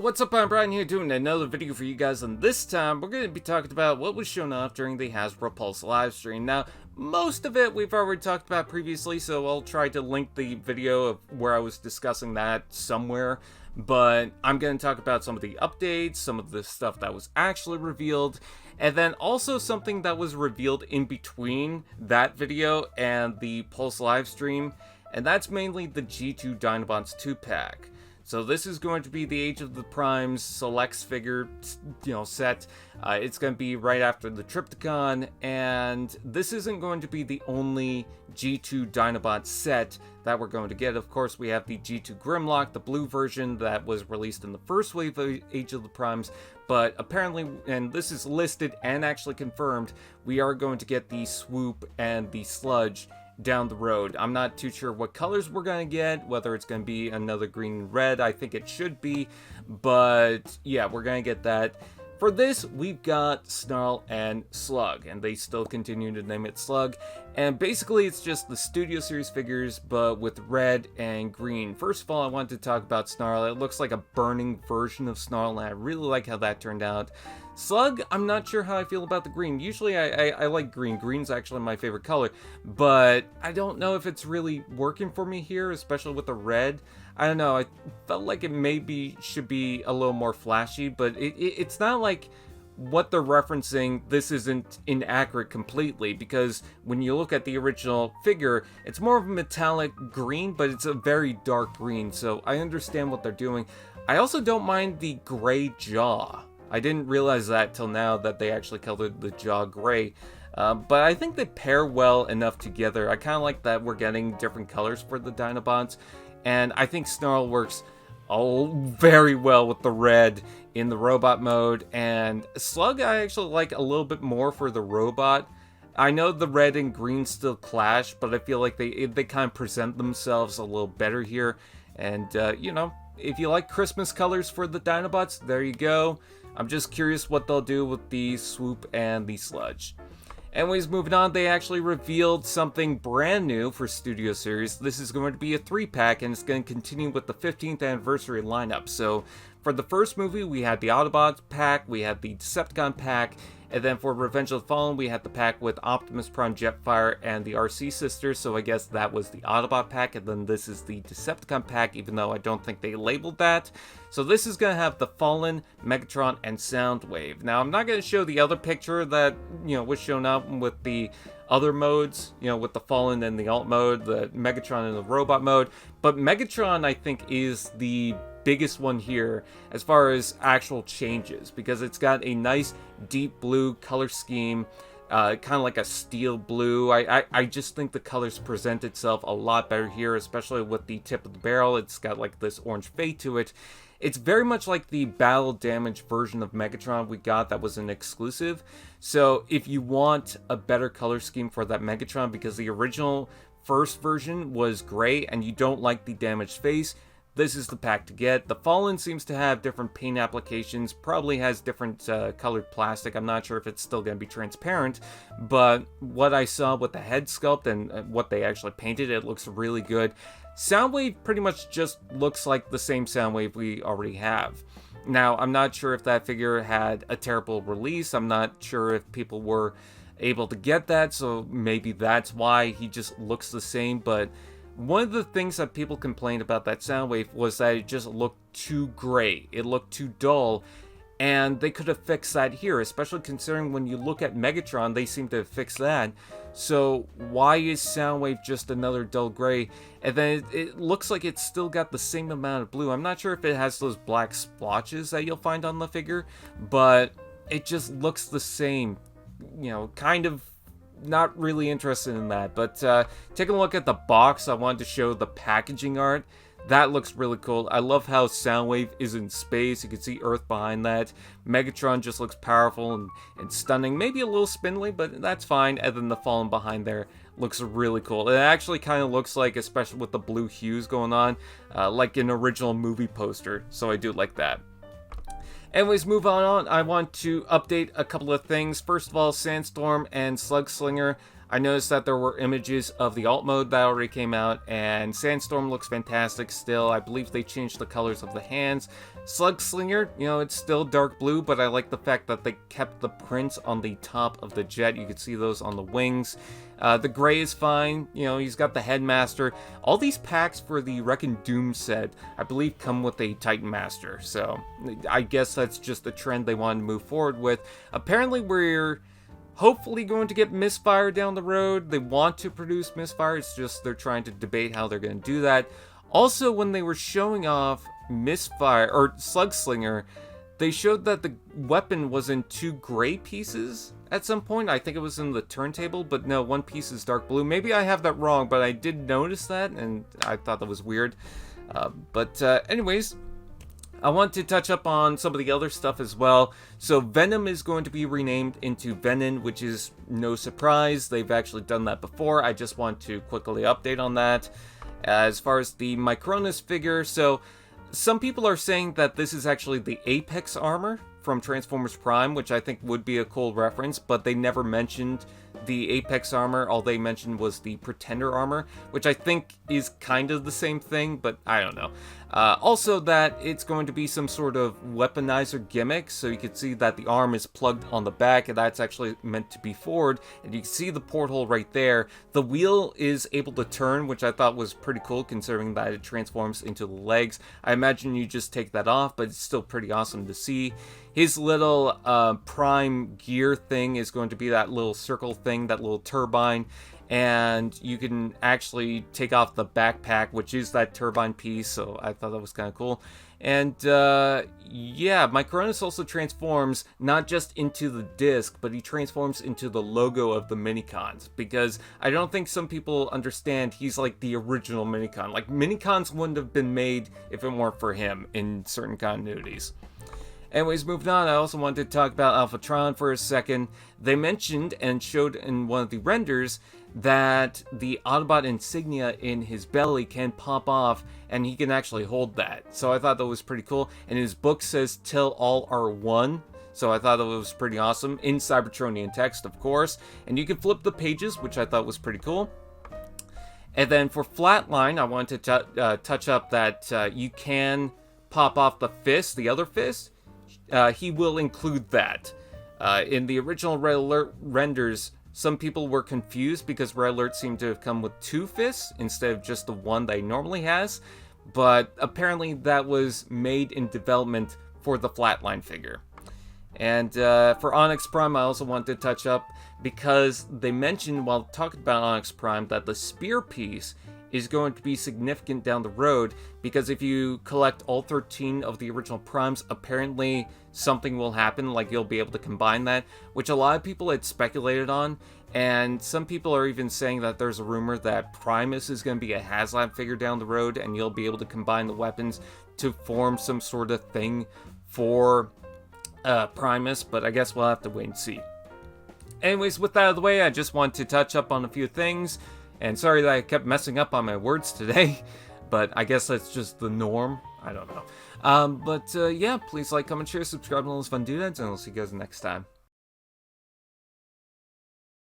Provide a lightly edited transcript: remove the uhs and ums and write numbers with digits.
What's up? I'm Brian here doing another video for you guys, and this time we're going to be talking about what was shown off during the HasbroPULSE live stream. Now, most of it we've already talked about previously, so I'll try to link the video of where I was discussing that somewhere, but I'm going to talk about some of the updates, some of the stuff that was actually revealed, and then also something that was revealed in between that video and the Pulse live stream, and that's mainly the G2 Dinobots 2-pack. So this is going to be the Age of the Primes Selects figure, set. It's going to be right after the Triptychon, and this isn't going to be the only G2 Dinobot set that we're going to get. Of course, we have the G2 Grimlock, the blue version that was released in the first wave of Age of the Primes, but apparently, and this is listed and actually confirmed, we are going to get the Swoop and the Sludge down the road. I'm not too sure what colors we're going to get, whether it's going to be another green and red. I think it should be, but yeah, we're going to get that. For this, we've got Snarl and Slug, and they still continue to name it Slug, and basically it's just the Studio Series figures, but with red and green. First of all, I wanted to talk about Snarl. It looks like a burning version of Snarl, and I really like how that turned out. Slug, I'm not sure how I feel about the green. Usually I like green. Green's actually my favorite color, but I don't know if it's really working for me here, especially with the red. I don't know, I felt like it maybe should be a little more flashy, but it's not like what they're referencing, this isn't inaccurate completely, because when you look at the original figure, it's more of a metallic green, but it's a very dark green, so I understand what they're doing. I also don't mind the gray jaw. I didn't realize that till now, that they actually colored the jaw gray. But I think they pair well enough together. I kind of like that we're getting different colors for the Dinobots. And I think Snarl works very well with the red in the robot mode. And Slug I actually like a little bit more for the robot. I know the red and green still clash, but I feel like they kind of present themselves a little better here. And, if you like Christmas colors for the Dinobots, there you go. I'm just curious what they'll do with the Swoop and the Sludge. Anyways, moving on, they actually revealed something brand new for Studio Series. This is going to be a 3-pack, and it's going to continue with the 15th anniversary lineup. So, for the first movie, we had the Autobots pack, we had the Decepticon pack, and then for Revenge of the Fallen, we had the pack with Optimus Prime, Jetfire, and the RC Sisters, so I guess that was the Autobot pack, and then this is the Decepticon pack, even though I don't think they labeled that. So this is going to have the Fallen, Megatron, and Soundwave. Now, I'm not going to show the other picture that, was shown up with the other modes, with the Fallen and the Alt mode, the Megatron and the Robot mode, but Megatron, I think, is the biggest one here as far as actual changes, because it's got a nice deep blue color scheme, kind of like a steel blue. I just think the colors present itself a lot better here, especially with the tip of the barrel. It's got like this orange fade to it. It's very much like the battle damage version of Megatron we got that was an exclusive. So if you want a better color scheme for that Megatron, because the original first version was gray and you don't like the damaged face, this is the pack to get. The Fallen seems to have different paint applications, probably has different colored plastic. I'm not sure if it's still going to be transparent, but what I saw with the head sculpt and what they actually painted, it looks really good. Soundwave pretty much just looks like the same Soundwave we already have. Now, I'm not sure if that figure had a terrible release. I'm not sure if people were able to get that, so maybe that's why he just looks the same, but one of the things that people complained about that Soundwave was that it just looked too gray. It looked too dull, and they could have fixed that here, especially considering when you look at Megatron, they seem to have fixed that. So why is Soundwave just another dull gray? And then it looks like it's still got the same amount of blue. I'm not sure if it has those black splotches that you'll find on the figure, but it just looks the same, kind of. Not really interested in that, but taking a look at the box, I wanted to show the packaging art. That looks really cool. I love how Soundwave is in space. You can see Earth behind that. Megatron just looks powerful and stunning. Maybe a little spindly, but that's fine. And then the Fallen behind there looks really cool. It actually kind of looks like, especially with the blue hues going on, like an original movie poster. So I do like that. Anyways, move on. I want to update a couple of things. First of all, Sandstorm and Slinger. I noticed that there were images of the alt mode that already came out, and Sandstorm looks fantastic still. I believe they changed the colors of the hands. Slinger, you know, it's still dark blue, but I like the fact that they kept the prints on the top of the jet. You can see those on the wings. The gray is fine, you know, he's got the headmaster. All these packs for the Reckon Doom set, I believe, come with a Titan Master, so I guess that's just the trend they wanted to move forward with. Apparently we're hopefully going to get Misfire down the road. They want to produce Misfire, it's just they're trying to debate how they're going to do that. Also, when they were showing off Misfire, or Slug Slinger, they showed that the weapon was in 2 gray pieces at some point. I think it was in the turntable, but no, one piece is dark blue. Maybe I have that wrong, but I did notice that, and I thought that was weird. Anyways, I want to touch up on some of the other stuff as well. So Venom is going to be renamed into Venom, which is no surprise. They've actually done that before. I just want to quickly update on that. As far as the Micronis figure, so some people are saying that this is actually the Apex armor from Transformers Prime, which I think would be a cool reference, but they never mentioned the Apex armor. All they mentioned was the Pretender armor, which I think is kind of the same thing, but I don't know. Also that it's going to be some sort of weaponizer gimmick, so you can see that the arm is plugged on the back, and that's actually meant to be forward, and you can see the porthole right there. The wheel is able to turn, which I thought was pretty cool, considering that it transforms into the legs. I imagine you just take that off, but it's still pretty awesome to see. His little prime gear thing is going to be that little circle thing, that little turbine, and you can actually take off the backpack, which is that turbine piece, so I thought that was kind of cool. And yeah, Micronis also transforms not just into the disc, but he transforms into the logo of the Minicons, because I don't think some people understand he's like the original Minicon. Like, Minicons wouldn't have been made if it weren't for him in certain continuities. Anyways, moving on, I also wanted to talk about Alphron for a second. They mentioned and showed in one of the renders that the Autobot insignia in his belly can pop off, and he can actually hold that. So I thought that was pretty cool. And his book says, "Till all are one." So I thought that was pretty awesome, in Cybertronian text, of course. And you can flip the pages, which I thought was pretty cool. And then for Flatline, I wanted to touch up that you can pop off the fist, the other fist. He will include that. In the original Red Alert renders, some people were confused because Red Alert seemed to have come with 2 fists instead of just the one that he normally has, but apparently that was made in development for the Flatline figure. And for Onyx Prime, I also wanted to touch up, because they mentioned while talking about Onyx Prime that the spear piece is going to be significant down the road, because if you collect all 13 of the original Primes, apparently something will happen, like you'll be able to combine that, which a lot of people had speculated on, and some people are even saying that there's a rumor that Primus is going to be a HasLab figure down the road, and you'll be able to combine the weapons to form some sort of thing for Primus, but I guess we'll have to wait and see. Anyways, with that out of the way, I just want to touch up on a few things. And sorry that I kept messing up on my words today, but I guess that's just the norm. I don't know. Yeah, please like, comment, share, subscribe, and all those fun doodads, and I'll see you guys next time.